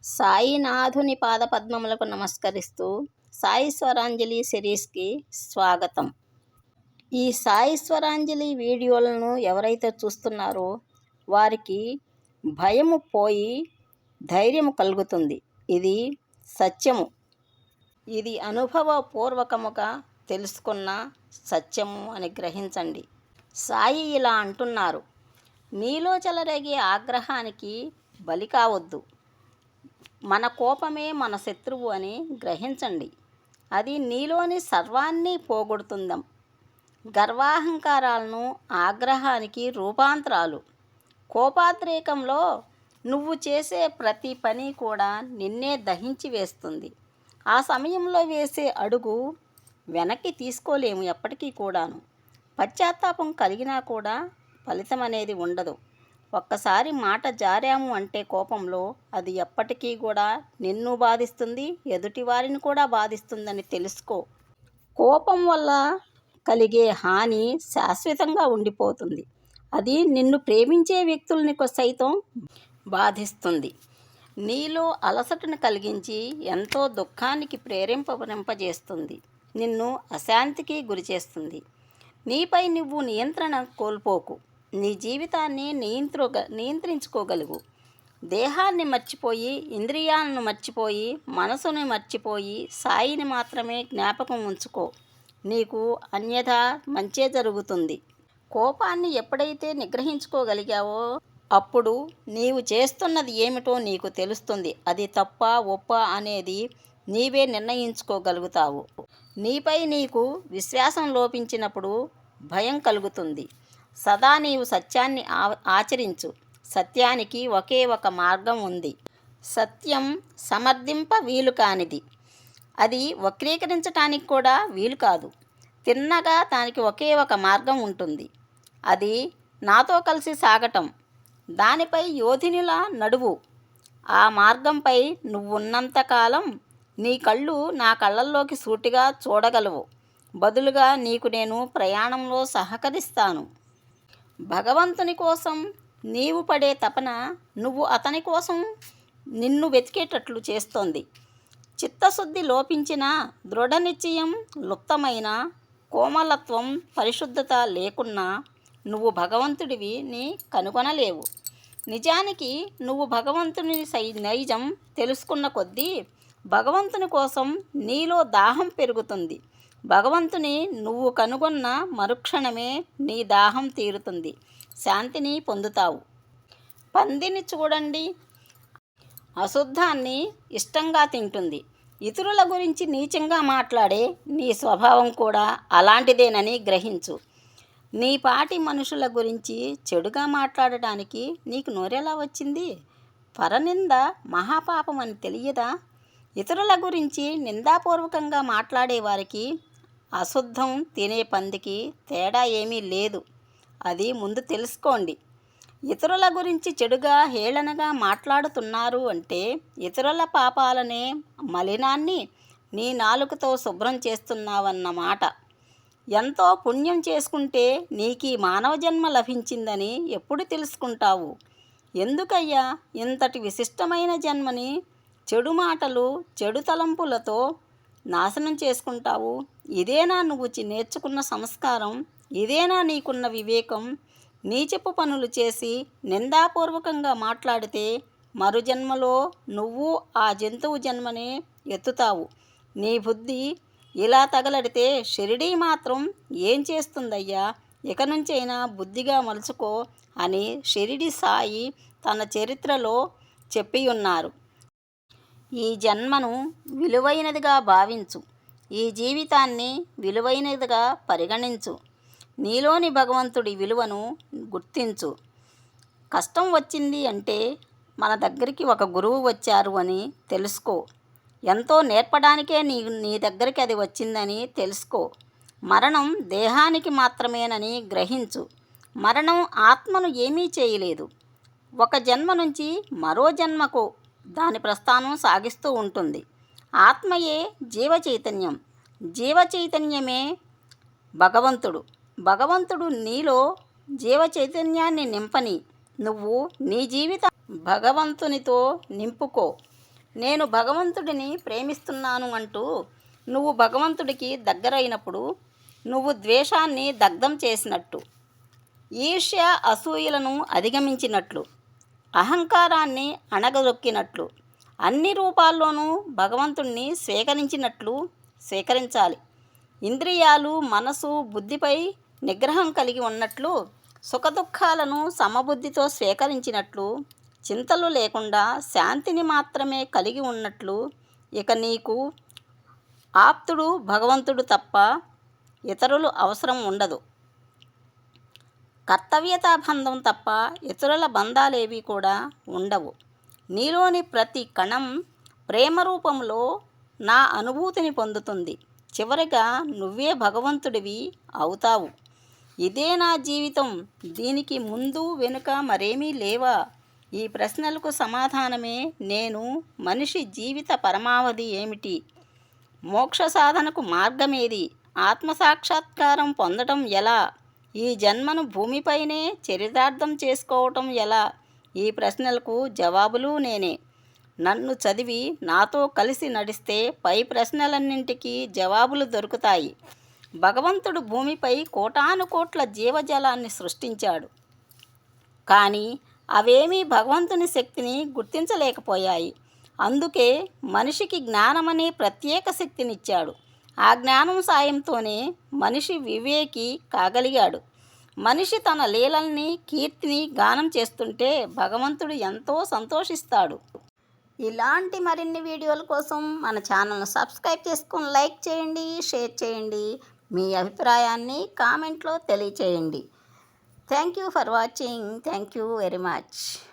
సాయినాథుని పాదపద్మములకు నమస్కరిస్తూ సాయి స్వరాంజలి సిరీస్కి స్వాగతం. ఈ సాయి స్వరాంజలి వీడియోలను ఎవరైతే చూస్తున్నారో వారికి భయము పోయి ధైర్యము కలుగుతుంది. ఇది సత్యము. ఇది అనుభవపూర్వకముగా తెలుసుకున్న సత్యము అని గ్రహించండి. సాయి ఇలా అంటున్నారు, నీలో చెలరేగే ఆగ్రహానికి బలి కావద్దు. మన కోపమే మన శత్రువు అని గ్రహించండి. అది నీలోని సర్వాన్ని పోగొడుతుందాం. గర్వాహంకారాలను ఆగ్రహానికి రూపాంతరాలు. కోపాద్రేకంలో నువ్వు చేసే ప్రతి పని కూడా నిన్నే దహించి వేస్తుంది. ఆ సమయంలో వేసే అడుగు వెనక్కి తీసుకోలేము ఎప్పటికీ కూడాను. పశ్చాత్తాపం కలిగినా కూడా ఫలితం అనేది ఉండదు. ఒక్కసారి మాట జారాము అంటే కోపంలో అది ఎప్పటికీ కూడా నిన్ను బాధిస్తుంది, ఎదుటివారిని కూడా బాధిస్తుందని తెలుసుకో. కోపం వల్ల కలిగే హాని శాశ్వతంగా ఉండిపోతుంది. అది నిన్ను ప్రేమించే వ్యక్తుల్ని సైతం బాధిస్తుంది. నీలో అలసటను కలిగించి ఎంతో దుఃఖానికి ప్రేరేంపజేస్తుంది. నిన్ను అశాంతికి గురిచేస్తుంది. నీపై నువ్వు నియంత్రణ కోల్పోకు. నీ జీవితాన్ని నియంత్రించుకోగలుగు. దేహాన్ని మర్చిపోయి, ఇంద్రియాలను మర్చిపోయి, మనసుని మర్చిపోయి సాయిని మాత్రమే జ్ఞాపకం ఉంచుకో. నీకు అన్యథా మంచే జరుగుతుంది. కోపాన్ని ఎప్పుడైతే నిగ్రహించుకోగలిగావో అప్పుడు నీవు చేస్తున్నది ఏమిటో నీకు తెలుస్తుంది. అది తప్ప ఒప్ప అనేది నీవే నిర్ణయించుకోగలుగుతావు. నీపై నీకు విశ్వాసం లోపించినప్పుడు భయం కలుగుతుంది. సదా నీవు సత్యాన్ని ఆచరించు. సత్యానికి ఒకే ఒక మార్గం ఉంది. సత్యం సమర్థింప వీలు కానిది. అది వక్రీకరించటానికి కూడా వీలు కాదు. తిన్నగా దానికి ఒకే ఒక మార్గం ఉంటుంది. అది నాతో కలిసి సాగటం. దానిపై యోధినిలా నడువు. ఆ మార్గంపై నువ్వున్నంతకాలం నీ కళ్ళు నా కళ్ళల్లోకి సూటిగా చూడగలవు. బదులుగా నీకు నేను ప్రయాణంలో సహకరిస్తాను. భగవంతుని కోసం నీవు పడే తపన నువ్వు అతని కోసం నిన్ను వెతికేటట్లు చేస్తోంది. చిత్తశుద్ధి లోపించిన, దృఢ నిశ్చయం లుప్తమైన, కోమలత్వం పరిశుద్ధత లేకున్నా నువ్వు భగవంతుడిని కనుగొనలేవు. నిజానికి నువ్వు భగవంతుని నైజం తెలుసుకున్న కొద్దీ భగవంతుని కోసం నీలో దాహం పెరుగుతుంది. భగవంతుని నువ్వు కనుగొన్న మరుక్షణమే నీ దాహం తీరుతుంది. శాంతిని పొందుతావు. పందిని చూడండి, అశుద్ధాన్ని ఇష్టంగా తింటుంది. ఇతరుల గురించి నీచంగా మాట్లాడే నీ స్వభావం కూడా అలాంటిదేనని గ్రహించు. నీ పాటి మనుషుల గురించి చెడుగా మాట్లాడటానికి నీకు నోరెలా వచ్చింది? పరనింద మహాపాపం అని తెలియదా? ఇతరుల గురించి నిందాపూర్వకంగా మాట్లాడేవారికి అశుద్ధం తినే పందికి తేడా ఏమీ లేదు. అది ముందు తెలుసుకోండి. ఇతరుల గురించి చెడుగా హేళనగా మాట్లాడుతున్నారు అంటే ఇతరుల పాపాలనే, మలినాన్ని నీ నాలుకతో శుభ్రం చేస్తున్నావన్నమాట. ఎంతో పుణ్యం చేసుకుంటే నీకు మానవ జన్మ లభించిందని ఎప్పుడు తెలుసుకుంటావు? ఎందుకయ్యా ఇంతటి విశిష్టమైన జన్మని చెడు మాటలు, చెడు తలంపులతో నాశనం చేసుకుంటావు? ఇదేనా నువ్వు నేర్చుకున్న సంస్కారం? ఇదేనా నీకున్న వివేకం? నీచపు పనులు చేసి నిందాపూర్వకంగా మాట్లాడితే మరుజన్మలో నువ్వు ఆ జంతువు జన్మనే ఎత్తుతావు. నీ బుద్ధి ఇలా తగలడితే షిరిడీ మాత్రం ఏం చేస్తుందయ్యా? ఇక నుంచైనా బుద్ధిగా మలుచుకో అని షిరిడి సాయి తన చరిత్రలో చెప్పి ఉన్నారు. ఈ జన్మను విలువైనదిగా భావించు. ఈ జీవితాన్ని విలువైనదిగా పరిగణించు. నీలోని భగవంతుడి విలువను గుర్తించు. కష్టం వచ్చింది అంటే మన దగ్గరికి ఒక గురువు వచ్చారు అని తెలుసుకో. ఎంతో నేర్పడానికే నీ దగ్గరికి అది వచ్చిందని తెలుసుకో. మరణం దేహానికి మాత్రమేనని గ్రహించు. మరణం ఆత్మను ఏమీ చేయలేదు. ఒక జన్మ నుంచి మరో జన్మకు దాని ప్రస్థానం సాగిస్తూ ఉంటుంది. ఆత్మయే జీవ చైతన్యం. జీవ చైతన్యమే భగవంతుడు. భగవంతుడు నీలో జీవ చైతన్యాన్ని నింపని. నువ్వు నీ జీవితం భగవంతునితో నింపుకో. నేను భగవంతుడిని ప్రేమిస్తున్నాను అంటూ నువ్వు భగవంతుడికి దగ్గరైనప్పుడు నువ్వు ద్వేషాన్ని దగ్ధం చేసినట్టు, ఈర్ష్య అసూయలను అధిగమించినట్లు, అహంకారాన్ని అణగదొక్కినట్లు, అన్ని రూపాల్లోనూ భగవంతుణ్ణి స్వీకరించాలి. ఇంద్రియాలు, మనసు, బుద్ధిపై నిగ్రహం కలిగి ఉన్నట్లు, సుఖదుఖాలను సమబుద్ధితో స్వీకరించినట్లు, చింతలు లేకుండా శాంతిని మాత్రమే కలిగి ఉన్నట్లు, ఇక నీకు ఆప్తుడు భగవంతుడు తప్ప ఇతరులు అవసరం ఉండదు. కర్తవ్యతా బంధం తప్ప ఇతరుల బంధాలేవి కూడా ఉండవు. నీలోని ప్రతి కణం ప్రేమ రూపంలో నా అనుభూతిని పొందుతుంది. చివరిగా నువ్వే భగవంతుడివి అవుతావు. ఇదే నా జీవితం, దీనికి ముందు వెనుక మరేమీ లేవా? ఈ ప్రశ్నలకు సమాధానమే నేను. మనిషి జీవిత పరమావధి ఏమిటి? మోక్ష సాధనకు మార్గమేది? ఆత్మసాక్షాత్కారం పొందటం ఎలా? ఈ జన్మను భూమిపైనే చరితార్థం చేసుకోవటం ఎలా? ఈ ప్రశ్నలకు జవాబులు నేనే. నన్ను చదివి నాతో కలిసి నడిస్తే పై ప్రశ్నలన్నింటికీ జవాబులు దొరుకుతాయి. భగవంతుడు భూమిపై కోటానుకోట్ల జీవజాలాన్ని సృష్టించాడు. కానీ అవేమీ భగవంతుని శక్తిని గుర్తించలేకపోయాయి. అందుకే మనిషికి జ్ఞానమనే ప్రత్యేక శక్తినిచ్చాడు. ఆ జ్ఞానం సాయంతోనే మనిషి వివేకి కాగలిగాడు. మనిషి తన లీలల్ని, కీర్తిని గానం చేస్తుంటే భగవంతుడు ఎంతో సంతోషిస్తాడు. ఇలాంటి మరిన్ని వీడియోల కోసం మన ఛానల్ను సబ్స్క్రైబ్ చేసుకొని లైక్ చేయండి, షేర్ చేయండి. మీ అభిప్రాయాన్ని కామెంట్లో తెలియచేయండి. Thank you for watching. Thank you very much.